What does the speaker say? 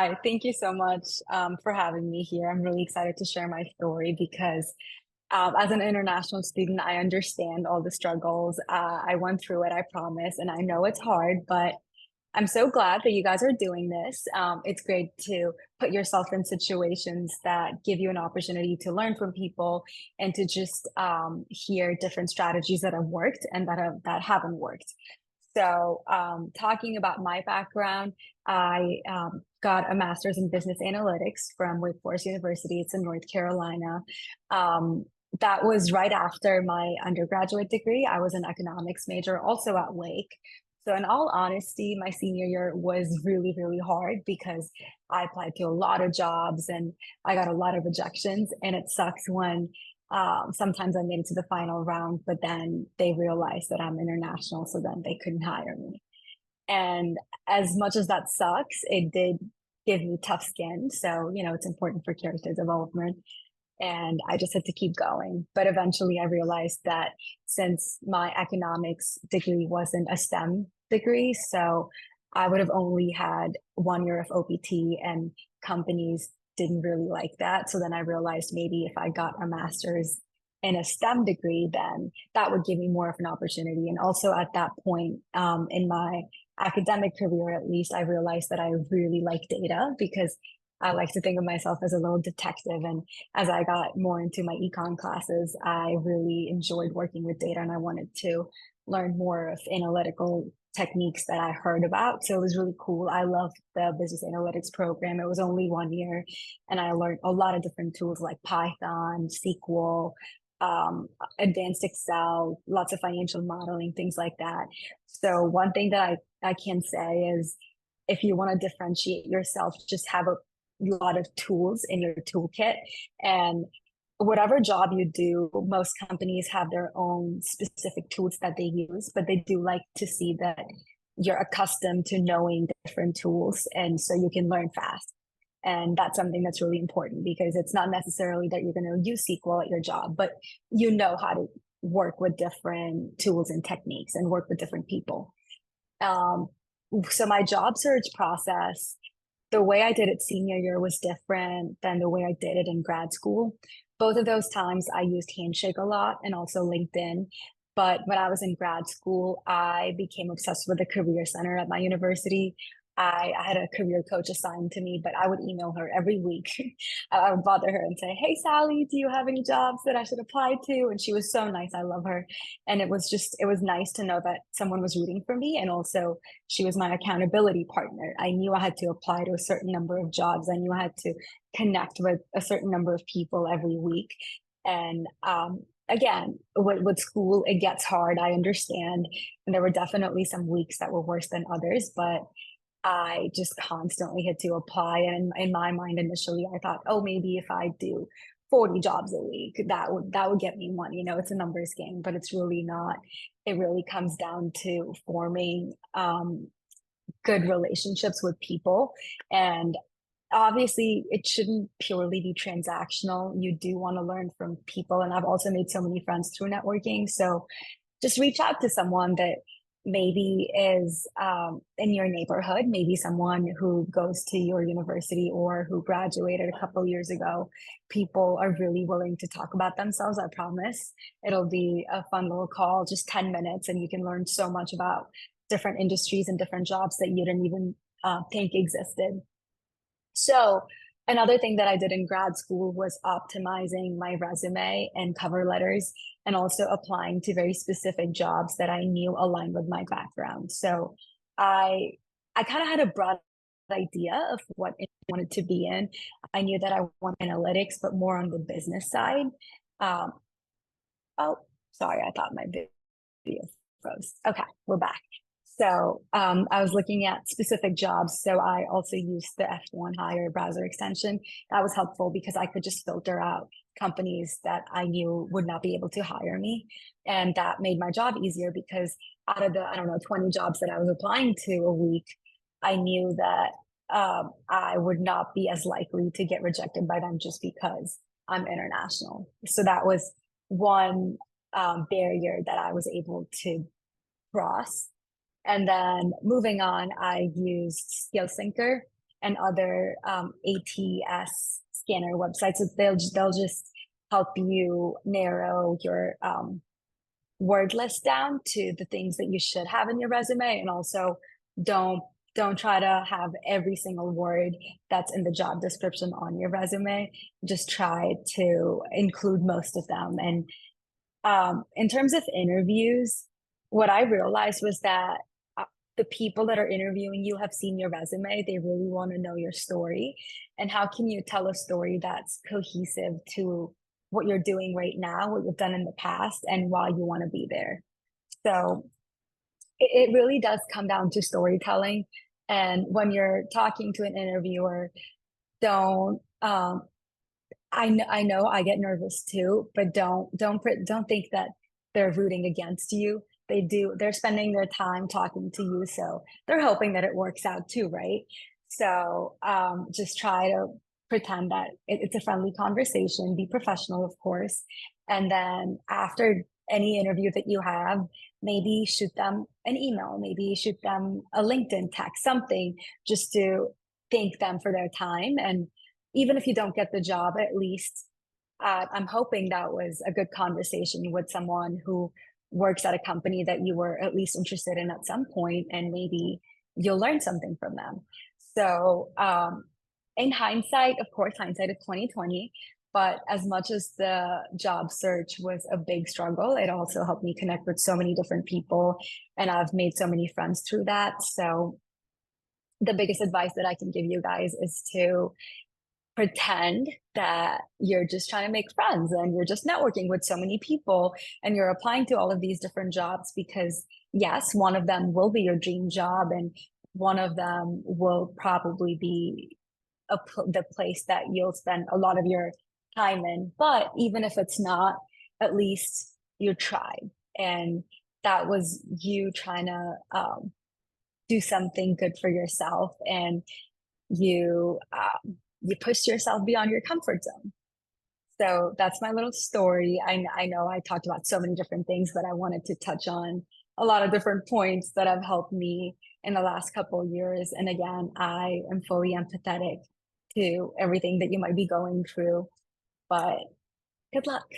Hi, thank you so much for having me here. I'm really excited to share my story because as an international student, I understand all the struggles. I went through it, I promise, and I know it's hard, but I'm so glad that you guys are doing this. It's great to put yourself in situations that give you an opportunity to learn from people and to just hear different strategies that have worked and that haven't worked. So, talking about my background, I got a master's in business analytics from Wake Forest University. It's in North Carolina. That was right after my undergraduate degree. I was an economics major, also at Wake. So, in all honesty, my senior year was really, really hard because I applied to a lot of jobs and I got a lot of rejections. And it sucks when sometimes I made it to the final round, but then they realized that I'm international, so then they couldn't hire me. And as much as that sucks, it did give me tough skin. So, it's important for character development. And I just had to keep going. But eventually I realized that since my economics degree wasn't a STEM degree, so I would have only had 1 year of OPT and companies didn't really like that. So then I realized maybe if I got a master's in a STEM degree, then that would give me more of an opportunity. And also at that point in my academic career, at least, I realized that I really like data because I like to think of myself as a little detective. And as I got more into my econ classes, I really enjoyed working with data and I wanted to learn more of analytical techniques that I heard about. So it was really cool. I loved the business analytics program. It was only 1 year and I learned a lot of different tools like Python, SQL, um, advanced Excel, lots of financial modeling, things like that. So one thing that I can say is if you want to differentiate yourself, just have a lot of tools in your toolkit. And whatever job you do, most companies have their own specific tools that they use, but they do like to see that you're accustomed to knowing different tools. And so you can learn fast. And that's something that's really important because it's not necessarily that you're going to use SQL at your job, but you know how to work with different tools and techniques and work with different people. Um, so my job search process, the way I did it senior year was different than the way I did it in grad school. Both of those times I used Handshake a lot and also LinkedIn. But when I was in grad school, I became obsessed with the career center at my university. I had a career coach assigned to me, but I would email her every week. I would bother her and say, "Hey, Sally, do you have any jobs that I should apply to?" And she was so nice. I love her. And it was nice to know that someone was rooting for me. And also, she was my accountability partner. I knew I had to apply to a certain number of jobs. I knew I had to connect with a certain number of people every week. And again, with school, it gets hard. I understand. And there were definitely some weeks that were worse than others, but I just constantly had to apply. And in my mind, initially, I thought, oh, maybe if I do 40 jobs a week, that would get me one. It's a numbers game, but it's really not. It really comes down to forming good relationships with people. And obviously, it shouldn't purely be transactional. You do want to learn from people. And I've also made so many friends through networking. So just reach out to someone that maybe is in your neighborhood, maybe someone who goes to your university or who graduated a couple years ago. People are really willing to talk about themselves. I promise it'll be a fun little call, just 10 minutes, and you can learn so much about different industries and different jobs that you didn't even think existed. So another thing that I did in grad school was optimizing my resume and cover letters and also applying to very specific jobs that I knew aligned with my background. So I I kind of had a broad idea of what I wanted to be in. I knew that I wanted analytics, but more on the business side. Um, oh, sorry, I thought my video froze. Okay, we're back. So I was looking at specific jobs. So I also used the F1 Hire browser extension. That was helpful because I could just filter out companies that I knew would not be able to hire me. And that made my job easier because out of the, I don't know, 20 jobs that I was applying to a week, I knew that I would not be as likely to get rejected by them just because I'm international. So that was one barrier that I was able to cross. And then moving on, I used Skill Syncer. and other ATS scanner websites. So they'll just help you narrow your word list down to the things that you should have in your resume, and also don't don't try to have every single word that's in the job description on your resume. Just try to include most of them. And in terms of interviews, what I realized was that uh, the people that are interviewing you have seen your resume. They really want to know your story. And how can you tell a story that's cohesive to what you're doing right now, what you've done in the past, and why you want to be there? So it really does come down to storytelling. And when you're talking to an interviewer, don't I know I get nervous too, but don't think that they're rooting against you. They're spending their time talking to you, so they're hoping that it works out too, right? So just try to pretend that it's a friendly conversation, be professional, of course, and then after any interview that you have, maybe shoot them an email, maybe shoot them a LinkedIn text, something, just to thank them for their time. And even if you don't get the job, at least I'm hoping that was a good conversation with someone who works at a company that you were at least interested in at some point, and maybe you'll learn something from them. So, in hindsight, of course, hindsight is 2020. But as much as the job search was a big struggle, it also helped me connect with so many different people, and I've made so many friends through that. So, the biggest advice that I can give you guys is to pretend that you're just trying to make friends and you're just networking with so many people, and you're applying to all of these different jobs because yes, one of them will be your dream job, and one of them will probably be the place that you'll spend a lot of your time in. But even if it's not, at least you tried, and that was you trying to do something good for yourself, and you pushed yourself beyond your comfort zone. So that's my little story. I know I talked about so many different things, but I wanted to touch on a lot of different points that have helped me in the last couple of years. And again, I am fully empathetic to everything that you might be going through, but good luck.